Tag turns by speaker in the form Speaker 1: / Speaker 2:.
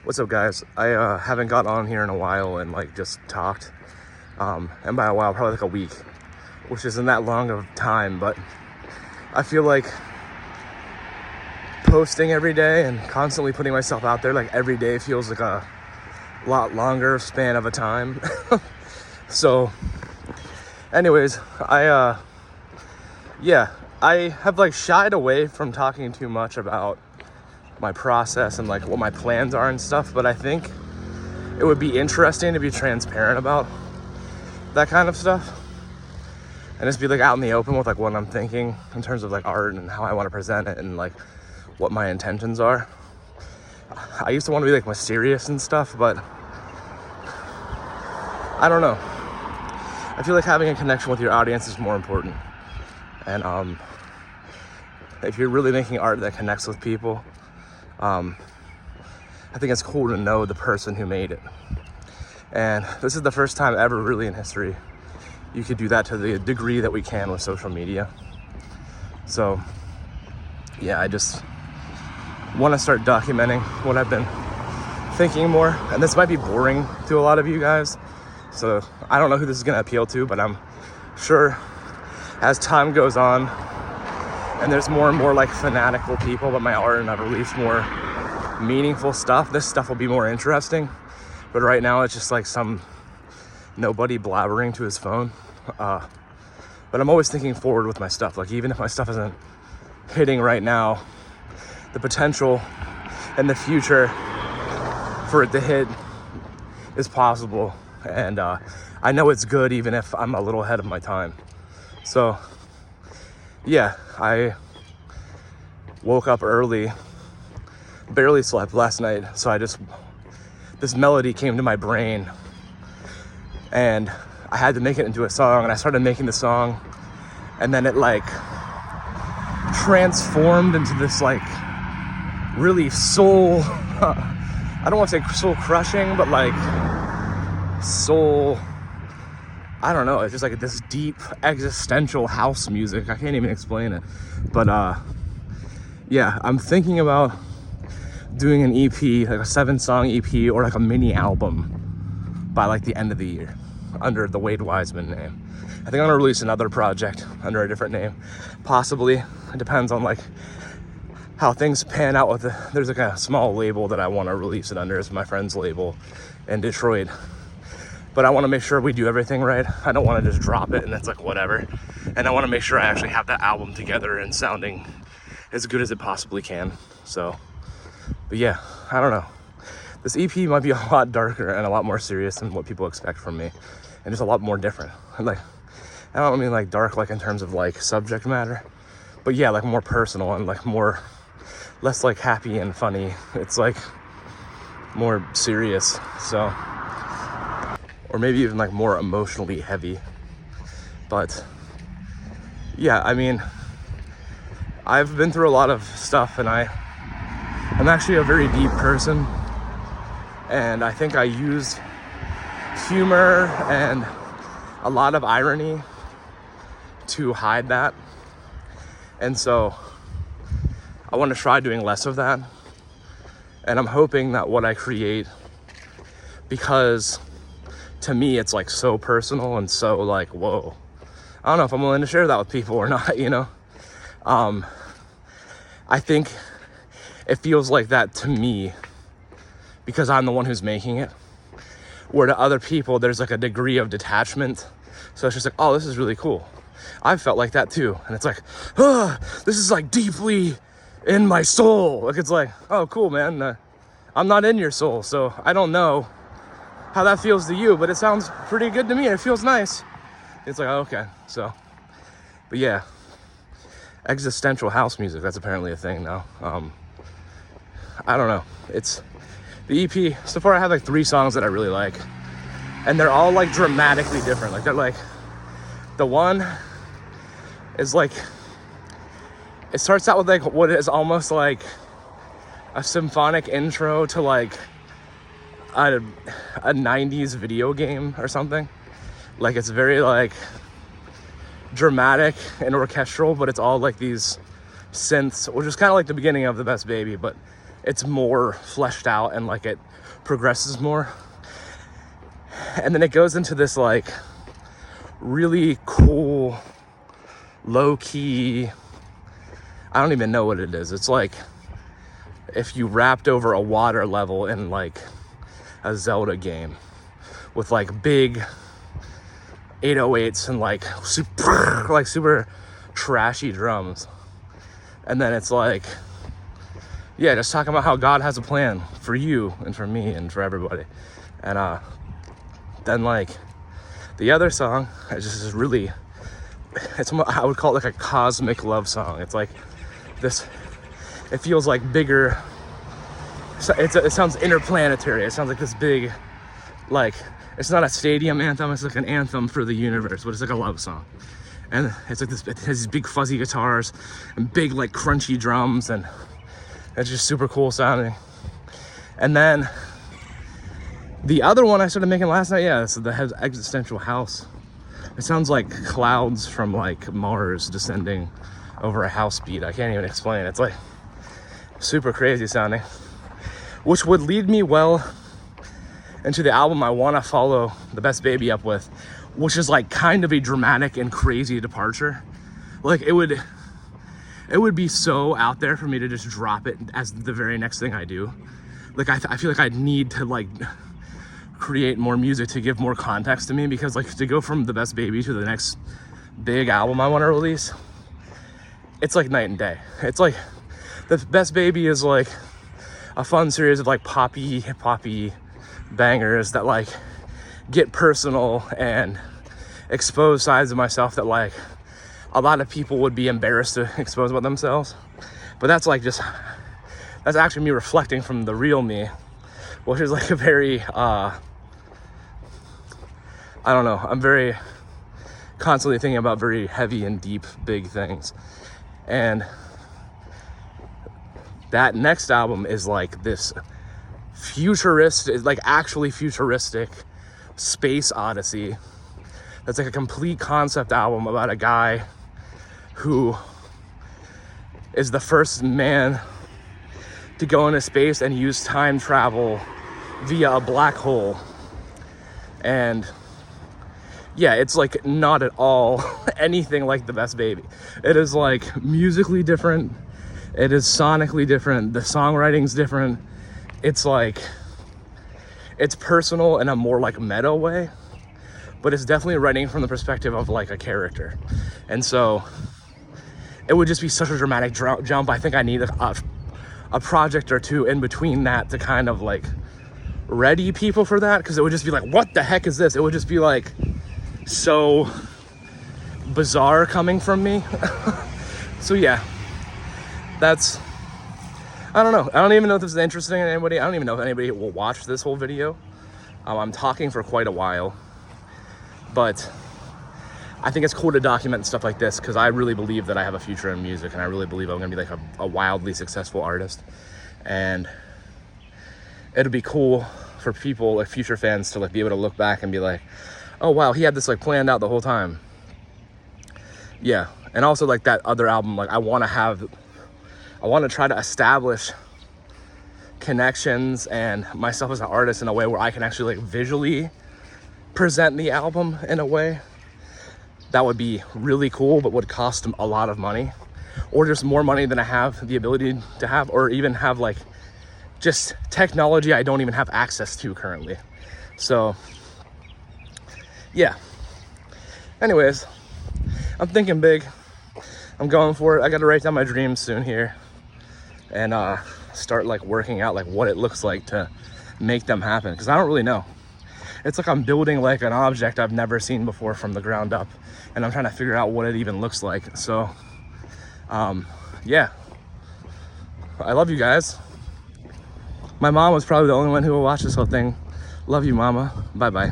Speaker 1: What's up, guys? I haven't got on here in a while and like just talked. And by a while, probably like a week, which isn't that long of time, but I feel like posting every day and constantly putting myself out there like every day feels like a lot longer span of a time. So anyways, I have like shied away from talking too much about my process and like what my plans are and stuff, but I think it would be interesting to be transparent about that kind of stuff and just be like out in the open with like what I'm thinking in terms of like art and how I want to present it and like what my intentions are. I used to want to be like mysterious and stuff, but I don't know. I feel like having a connection with your audience is more important. And if you're really making art that connects with people, I think it's cool to know the person who made it. And this is the first time ever really in history you could do that to the degree that we can with social media. So yeah, I just want to start documenting what I've been thinking more. And this might be boring to a lot of you guys, so I don't know who this is going to appeal to, but I'm sure as time goes on and there's more and more like fanatical people about my art and I've released more meaningful stuff, this stuff will be more interesting. But right now it's just like some nobody blabbering to his phone. But I'm always thinking forward with my stuff. Like even if my stuff isn't hitting right now, the potential in the future for it to hit is possible. And I know it's good even if I'm a little ahead of my time. So yeah, I woke up early, barely slept last night. So this melody came to my brain and I had to make it into a song, and I started making the song, and then it like transformed into this like really soul, I don't want to say soul crushing, but like soul, I don't know, it's just like this deep existential house music. I can't even explain it. But yeah, I'm thinking about doing an EP, like a 7-song EP or like a mini album by like the end of the year under the Wiseman name. I think I'm gonna release another project under a different name, possibly. It depends on like how things pan out with it. There's like a small label that I want to release it under. It's my friend's label in Detroit, but I want to make sure we do everything right. I don't want to just drop it and it's like whatever, and I want to make sure I actually have that album together and sounding as good as it possibly can. So but yeah, I don't know. This EP might be a lot darker and a lot more serious than what people expect from me, and just a lot more different. Like, I don't mean like dark like in terms of like subject matter, but yeah, like more personal and like more, less like happy and funny. It's like more serious. So, or maybe even like more emotionally heavy. But yeah, I mean, I've been through a lot of stuff, and I'm actually a very deep person, and I think I use humor and a lot of irony to hide that. And so I want to try doing less of that. And I'm hoping that what I create, because to me it's like so personal and so like, whoa, I don't know if I'm willing to share that with people or not, you know? I think it feels like that to me because I'm the one who's making it, where to other people there's like a degree of detachment. So it's just like, oh, this is really cool. I've felt like that too. And it's like, oh, this is like deeply in my soul. Like, it's like, oh, cool, man. I'm not in your soul, so I don't know how that feels to you, but it sounds pretty good to me. It feels nice. It's like, oh, okay. So, but yeah, existential house music, that's apparently a thing now. I don't know. It's the EP. So far I have like 3 songs that I really like, and they're all like dramatically different. Like, they're like, the one is like, it starts out with like what is almost like a symphonic intro to like a 90s video game or something. Like, it's very like dramatic and orchestral, but it's all like these synths, which is kind of like the beginning of The Best Baby, but it's more fleshed out and like it progresses more. And then it goes into this like really cool, low-key, I don't even know what it is. It's like if you rapped over a water level in like a Zelda game with like big 808s and like super trashy drums. And then it's like, yeah, just talking about how God has a plan for you and for me and for everybody. And then like the other song, it just is really, I would call it like a cosmic love song. It's like this, it feels like bigger, it sounds interplanetary. It sounds like this big, like, it's not a stadium anthem, it's like an anthem for the universe, but it's like a love song. And it's like this, it has these big fuzzy guitars and big like crunchy drums, and it's just super cool sounding. And then the other one I started making last night, yeah, it's the existential house. It sounds like clouds from like Mars descending over a house beat. I can't even explain it. It's like super crazy sounding, which would lead me well into the album I want to follow The Best Baby up with, which is like kind of a dramatic and crazy departure. Like it would be so out there for me to just drop it as the very next thing I do. Like I feel like I'd need to like create more music to give more context to me, because like to go from The Best Baby to the next big album I want to release, it's like night and day. It's like The Best Baby is like a fun series of like poppy bangers that like get personal and expose sides of myself that like a lot of people would be embarrassed to expose about themselves. But that's like just, that's actually me reflecting from the real me, which is like a very I don't know, I'm very constantly thinking about very heavy and deep big things. And that next album is like this futuristic, like actually futuristic space odyssey. That's like a complete concept album about a guy who is the first man to go into space and use time travel via a black hole. And yeah, it's like not at all anything like The Best Baby. It is like musically different. It is sonically different. The songwriting's different. It's like, it's personal in a more like meta way, but it's definitely writing from the perspective of like a character. And so it would just be such a dramatic jump. I think I need a project or two in between that to kind of like ready people for that, because it would just be like, what the heck is this? It would just be like so bizarre coming from me. So yeah, that's, I don't know. I don't even know if this is interesting to anybody. I don't even know if anybody will watch this whole video. I'm talking for quite a while, but I think it's cool to document stuff like this, because I really believe that I have a future in music, and I really believe I'm gonna be like a wildly successful artist. And it'll be cool for people, like future fans, to like be able to look back and be like, oh wow, he had this like planned out the whole time. Yeah. And also like that other album, like I want to try to establish connections and myself as an artist in a way where I can actually like visually present the album in a way that would be really cool, but would cost a lot of money, or just more money than I have the ability to have, or even have like just technology I don't even have access to currently. So yeah, anyways, I'm thinking big. I'm going for it. I got to write down my dreams soon here and start like working out like what it looks like to make them happen, because I don't really know. It's like I'm building like an object I've never seen before from the ground up, and I'm trying to figure out what it even looks like. So yeah, I love you guys. My mom was probably the only one who will watch this whole thing. Love you, mama. Bye bye.